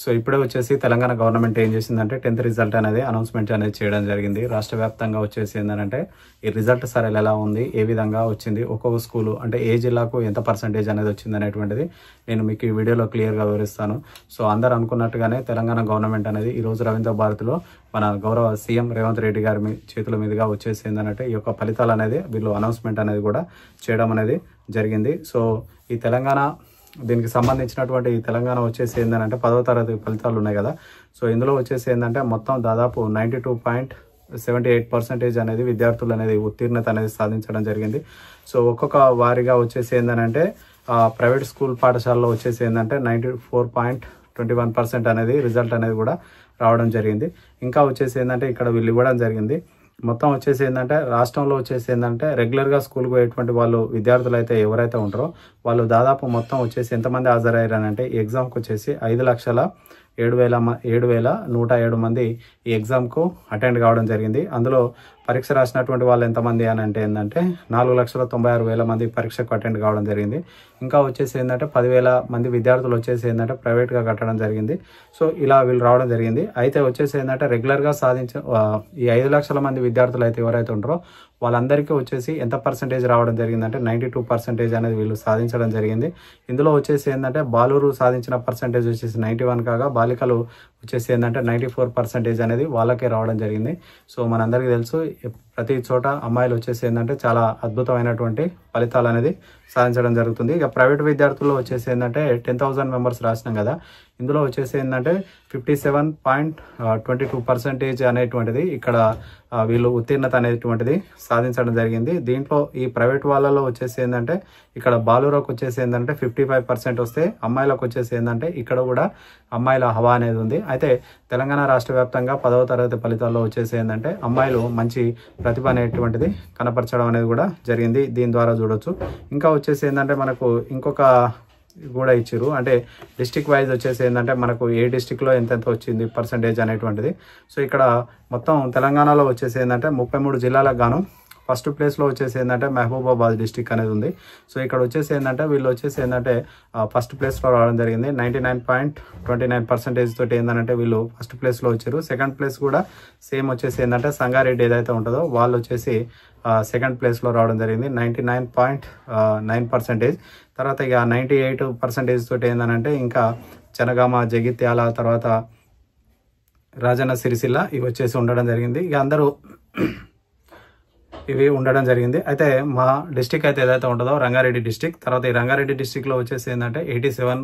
So ఇప్పుడే వచ్చేసి Telangana government ఏం చేసిందంటే 10th రిజల్ట్ అనేది అనౌన్స్మెంట్ అనేది చేయడం జరిగింది. రాష్ట్ర వ్యాప్తంగా వచ్చేసి ఏంటంటే ఈ రిజల్ట్ సరళ ఎలా ఉంది, ఏ విధంగా వచ్చింది, ఒక్కొక్క స్కూలు అంటే ఏ జిల్లాకు ఎంత పర్సంటేజ్ అనేది వచ్చింది అనేటువంటిది నేను మీకు ఈ వీడియోలో క్లియర్గా వివరిస్తాను. సో అందరూ అనుకున్నట్టుగానే తెలంగాణ గవర్నమెంట్ అనేది ఈరోజు రవీంద్ర భారతిలో మన గౌరవ సీఎం రేవంత్ రెడ్డి గారి చేతుల మీదుగా వచ్చేసి ఏంటంటే ఈ యొక్క ఫలితాలు అనేది వీళ్ళు అనౌన్స్మెంట్ అనేది కూడా చేయడం అనేది జరిగింది. సో ఈ తెలంగాణ దీనికి సంబంధించినటువంటి ఈ తెలంగాణ వచ్చేసి ఏంటంటే 10వ తరగతి ఫలితాలు ఉన్నాయి కదా. సో ఇందులో వచ్చేసి ఏంటంటే మొత్తం దాదాపు 92.78% అనేది విద్యార్థులు అనేది ఉత్తీర్ణత అనేది సాధించడం జరిగింది. సో ఒక్కొక్క వారిగా వచ్చేసి ఏంటంటే ప్రైవేట్ స్కూల్ పాఠశాలలో వచ్చేసి ఏంటంటే 94.21% అనేది రిజల్ట్ అనేది కూడా రావడం జరిగింది. ఇంకా వచ్చేసి ఏంటంటే ఇక్కడ వీళ్ళు ఇవ్వడం జరిగింది. మొత్తం వచ్చేసి ఏంటంటే రాష్ట్రంలో వచ్చేసి ఏంటంటే రెగ్యులర్గా స్కూల్కి పోయేటువంటి వాళ్ళు విద్యార్థులు అయితే ఎవరైతే ఉంటారో వాళ్ళు దాదాపు మొత్తం వచ్చేసి ఎంతమంది హాజరయ్యారనంటే ఈ ఎగ్జామ్కి వచ్చేసి 5,07,107 మంది ఈ ఎగ్జామ్కు అటెండ్ కావడం జరిగింది. అందులో పరీక్ష రాసినటువంటి వాళ్ళు ఎంతమంది అని అంటే ఏంటంటే 4,96,000 మంది పరీక్షకు అటెండ్ కావడం జరిగింది. ఇంకా వచ్చేసి ఏంటంటే 10,000 మంది విద్యార్థులు వచ్చేసి ఏంటంటే ప్రైవేట్గా కట్టడం జరిగింది. సో ఇలా వీళ్ళు రావడం జరిగింది. అయితే వచ్చేసి ఏంటంటే రెగ్యులర్గా సాధించిన ఈ 5 లక్షల మంది విద్యార్థులు అయితే ఎవరైతే ఉంటారో వాళ్ళందరికీ వచ్చేసి ఎంత పర్సంటేజ్ రావడం జరిగిందంటే 92% అనేది వీళ్ళు సాధించడం జరిగింది. ఇందులో వచ్చేసి ఏంటంటే బాలురు సాధించిన పర్సంటేజ్ వచ్చేసి 91 కాగా బాలికలు వచ్చేసి ఏంటంటే 94% అనేది వాళ్ళకే రావడం జరిగింది. సో మనందరికీ తెలుసు ప్రతి చోట అమ్మాయిలు వచ్చేసి ఏంటంటే చాలా అద్భుతమైనటువంటి ఫలితాలు అనేది సాధించడం జరుగుతుంది. ఇక ప్రైవేట్ విద్యార్థుల్లో వచ్చేసి ఏంటంటే 10,000 మెంబర్స్ రాసినాం కదా, ఇందులో వచ్చేసి ఏంటంటే 57.22% అనేటువంటిది ఇక్కడ వీళ్ళు ఉత్తీర్ణత అనేటువంటిది సాధించడం జరిగింది. దీంట్లో ఈ ప్రైవేట్ వాళ్ళలో వచ్చేసి ఏంటంటే ఇక్కడ బాలురకు వచ్చేసి ఏంటంటే 55% వస్తే అమ్మాయిలకు వచ్చేసి ఏంటంటే ఇక్కడ కూడా అమ్మాయిల హవా అనేది ఉంది. అయితే తెలంగాణ రాష్ట్ర వ్యాప్తంగా 10వ తరగతి ఫలితాల్లో వచ్చేసి ఏంటంటే అమ్మాయిలు మంచి ప్రతిభ అనేటువంటిది కనపరచడం అనేది కూడా జరిగింది. దీని ద్వారా చూడొచ్చు. ఇంకా వచ్చేసి ఏంటంటే మనకు ఇంకొక కూడా ఇచ్చారు, అంటే డిస్టిక్ వైజ్ వచ్చేసి ఏంటంటే మనకు ఏ డిస్టిక్లో ఎంతెంత వచ్చింది పర్సంటేజ్ అనేటువంటిది. సో ఇక్కడ మొత్తం తెలంగాణలో వచ్చేసి ఏంటంటే 33 జిల్లాలకు గాను ఫస్ట్ ప్లేస్లో వచ్చేసి ఏంటంటే మహబూబాబాద్ డిస్టిక్ అనేది ఉంది. సో ఇక్కడ వచ్చేసి ఏంటంటే వీళ్ళు వచ్చేసి ఏంటంటే ఫస్ట్ ప్లేస్లో రావడం జరిగింది. 99.29% తోటి ఏంటంటే వీళ్ళు ఫస్ట్ ప్లేస్లో వచ్చారు. సెకండ్ ప్లేస్ కూడా సేమ్ వచ్చేసి ఏంటంటే సంగారెడ్డి ఏదైతే ఉంటుందో వాళ్ళు వచ్చేసి సెకండ్ ప్లేస్లో రావడం జరిగింది 99.9%. తర్వాత ఇక 98% తోటి ఏంటంటే ఇంకా జనగామ, జగిత్యాల, తర్వాత రాజన్న సిరిసిల్ల ఇవి వచ్చేసి ఉండడం జరిగింది. ఇక అందరూ ఇవి ఉండడం జరిగింది. అయితే మా డిస్టిక్ అయితే ఏదైతే ఉంటుందో రంగారెడ్డి డిస్టిక్, తర్వాత ఈ రంగారెడ్డి డిస్టిక్లో వచ్చేసి ఏంటంటే 87